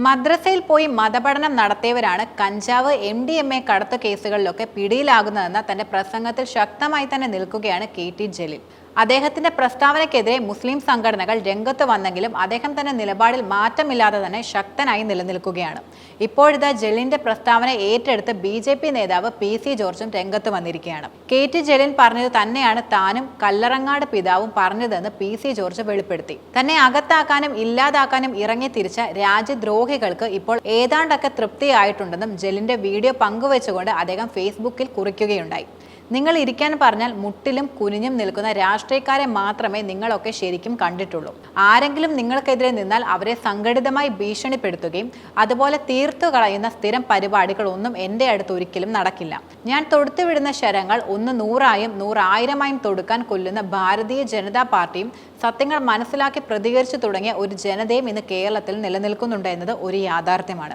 മദ്രസയിൽ പോയി മതപഠനം നടത്തിയവരാണ് കഞ്ചാവ് MDMA കടത്ത് കേസുകളിലൊക്കെ പിടിയിലാകുന്നതെന്ന തന്റെ പ്രസംഗത്തിൽ ശക്തമായി തന്നെ നിൽക്കുകയാണ് KT ജലീൽ. അദ്ദേഹത്തിന്റെ പ്രസ്താവനയ്ക്കെതിരെ മുസ്ലിം സംഘടനകൾ രംഗത്ത് വന്നെങ്കിലും അദ്ദേഹം തന്നെ നിലപാടിൽ മാറ്റമില്ലാതെ തന്നെ ശക്തനായി നിലനിൽക്കുകയാണ്. ഇപ്പോഴിതാ ജലീലിന്റെ പ്രസ്താവന ഏറ്റെടുത്ത് BJP നേതാവ് PC ജോർജും രംഗത്ത് വന്നിരിക്കുകയാണ്. KT ജലീൽ പറഞ്ഞത് തന്നെയാണ് താനും കല്ലറങ്ങാട് പിതാവും പറഞ്ഞതെന്ന് PC ജോർജ് വെളിപ്പെടുത്തി. തന്നെ അകത്താക്കാനും ഇല്ലാതാക്കാനും ഇറങ്ങി തിരിച്ച രാജ്യദ്രോഹികൾക്ക് ഇപ്പോൾ ഏതാണ്ടൊക്കെ തൃപ്തിയായിട്ടുണ്ടെന്നും ജലീലിന്റെ വീഡിയോ പങ്കുവെച്ചുകൊണ്ട് അദ്ദേഹം ഫേസ്ബുക്കിൽ കുറിക്കുകയുണ്ടായി. നിങ്ങൾ ഇരിക്കാൻ പറഞ്ഞാൽ മുട്ടിലും കുനിഞ്ഞും നിൽക്കുന്ന രാഷ്ട്രീയക്കാരെ മാത്രമേ നിങ്ങളൊക്കെ ശരിക്കും കണ്ടിട്ടുള്ളൂ. ആരെങ്കിലും നിങ്ങൾക്കെതിരെ നിന്നാൽ അവരെ സംഘടിതമായി ഭീഷണിപ്പെടുത്തുകയും അതുപോലെ തീർത്തു കളയുന്ന സ്ഥിരം പരിപാടികളൊന്നും എൻ്റെ അടുത്ത് ഒരിക്കലും നടക്കില്ല. ഞാൻ തൊടുത്തുവിടുന്ന ശരങ്ങൾ 100,000-ആയും 100,000-ആയും തൊടുക്കാൻ കൊല്ലുന്ന ഭാരതീയ ജനതാ പാർട്ടിയും സത്യങ്ങൾ മനസ്സിലാക്കി പ്രതികരിച്ചു തുടങ്ങിയ ഒരു ജനതയും ഇന്ന് കേരളത്തിൽ നിലനിൽക്കുന്നുണ്ട് എന്നത് ഒരു യാഥാർത്ഥ്യമാണ്.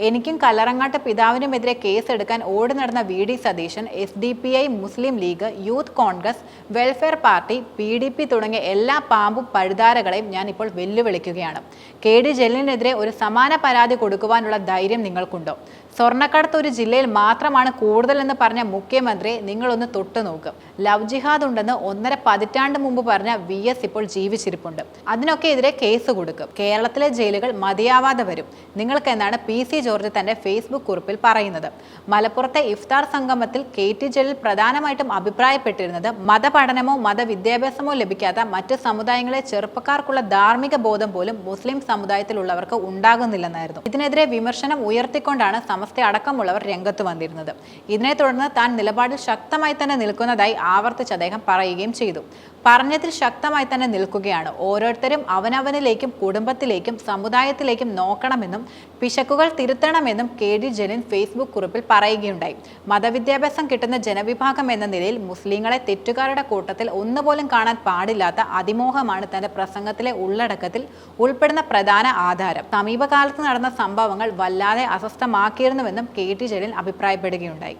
എനിക്കും കല്ലറങ്ങാട്ട് പിതാവിനുമെതിരെ കേസെടുക്കാൻ ഓടി നടന്ന VD Satheesan, SDPI, Muslim league, youth Congress, welfare party, PDP തുടങ്ങിയ എല്ലാ പാമ്പും പഴുതാരകളെയും ഞാൻ ഇപ്പോൾ വെല്ലുവിളിക്കുകയാണ്. KT ജലീലിനെതിരെ ഒരു സമാന പരാതി കൊടുക്കുവാനുള്ള ധൈര്യം നിങ്ങൾക്കുണ്ടോ? സ്വർണ്ണക്കടത്ത് ഒരു ജില്ലയിൽ മാത്രമാണ് കൂടുതലെന്ന് പറഞ്ഞ മുഖ്യമന്ത്രിയെ നിങ്ങളൊന്ന് തൊട്ടു നോക്കും. ലവ് ജിഹാദ് ഉണ്ടെന്ന് 1.5 പതിറ്റാണ്ട് മുമ്പ് പറഞ്ഞ VS ഇപ്പോൾ ജീവിച്ചിരിപ്പുണ്ട്. അതിനൊക്കെ എതിരെ കേസ് കൊടുക്കും. കേരളത്തിലെ ജയിലുകൾ മതിയാവാതെ വരും നിങ്ങൾക്കെന്നാണ് PC ജോർജ് തന്റെ ഫേസ്ബുക്ക് കുറിപ്പിൽ പറയുന്നത്. മലപ്പുറത്തെ ഇഫ്താർ സംഗമത്തിൽ KT ജലീൽ പ്രധാനമായിട്ടും അഭിപ്രായപ്പെട്ടിരുന്നത് മതപഠനമോ മതവിദ്യാഭ്യാസമോ ലഭിക്കാത്ത മറ്റ് സമുദായങ്ങളെ ചെറുപ്പക്കാർക്കുള്ള ധാർമ്മിക ബോധം പോലും മുസ്ലിം സമുദായത്തിലുള്ളവർക്ക് ഉണ്ടാകുന്നില്ലെന്നായിരുന്നു. ഇതിനെതിരെ വിമർശനം ഉയർത്തിക്കൊണ്ടാണ് സമസ്ത അടക്കമുള്ളവർ രംഗത്ത് വന്നിരുന്നത്. ഇതിനെ തുടർന്ന് താൻ നിലപാടിൽ ശക്തമായി തന്നെ നിൽക്കുന്നതായി ആവർത്തിച്ച് അദ്ദേഹം പറയുകയും ചെയ്തു. പറഞ്ഞതിൽ ശക്തമായി തന്നെ നിൽക്കുകയാണ്. ഓരോരുത്തരും അവനവനിലേക്കും കുടുംബത്തിലേക്കും സമുദായത്തിലേക്കും നോക്കണമെന്നും പിശകുകൾ തിരുത്തണമെന്നും KT ജലീൽ ഫേസ്ബുക്ക് കുറിപ്പിൽ പറയുകയുണ്ടായി. മതവിദ്യാഭ്യാസം കിട്ടുന്ന ജനവിഭാഗം എന്ന നിലയിൽ മുസ്ലിങ്ങളെ തെറ്റുകാരുടെ കൂട്ടത്തിൽ ഒന്നുപോലും കാണാൻ പാടില്ലാത്ത അതിമോഹമാണ് തന്റെ പ്രസംഗത്തിലെ ഉള്ളടക്കത്തിൽ ഉൾപ്പെടുന്ന പ്രധാന ആധാരം. സമീപകാലത്ത് നടന്ന സംഭവങ്ങൾ വല്ലാതെ അസ്വസ്ഥമാക്കിയിരുന്നുവെന്നും KT ജലീൽ അഭിപ്രായപ്പെടുകയുണ്ടായി.